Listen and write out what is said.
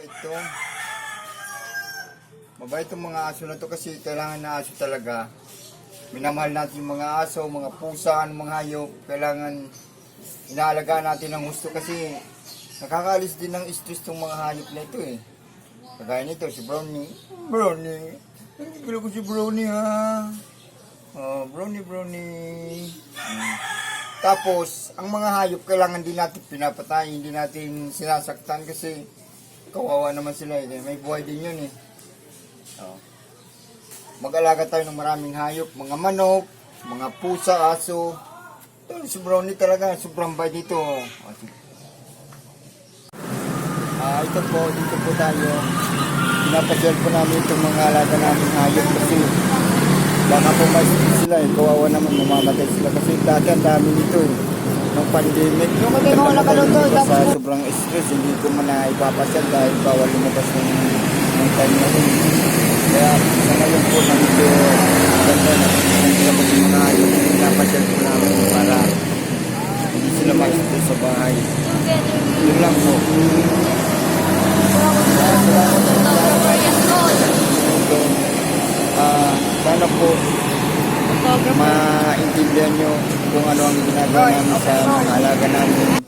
ito. Mabait itong mga aso na to kasi kailangan na aso talaga. Minamahal natin yung mga aso, mga pusa, mga hayop. Kailangan inaalagaan natin ng gusto kasi nakakaalis din ng stress itong mga hayop na ito eh. Kagaya nito, si Brownie. Brownie. Hindi ko si Brownie ha. Oh, Brownie. Tapos, ang mga hayop kailangan din natin pinapatay, hindi natin sinasaktan kasi kawawa naman sila eh. May buhay din yun eh. Oh. Mag-alaga tayo ng maraming hayop, mga manok, mga pusa, aso. Ito, si Brownie talaga, sobrang bait dito. Ito po, dito po tayo. Pinapasyal po namin itong mga alaga namin hayop kasi baka po ma-stress sila eh. Kawawa naman, mamamatay sila kasi dati ang dami nito eh. Nung pandemic, sa sobrang stress, hindi ko man na ipapasyal dahil bawal lumabas ng time na rin. Kaya sa ngayon po nandito ganda na sila po yung mga hayop. Pinapasyal po namin para hindi sila ma-stress sa bahay. Yun lang po. Sana po maintindihan nyo kung ano ang ginagawa namin sa mga alaga namin.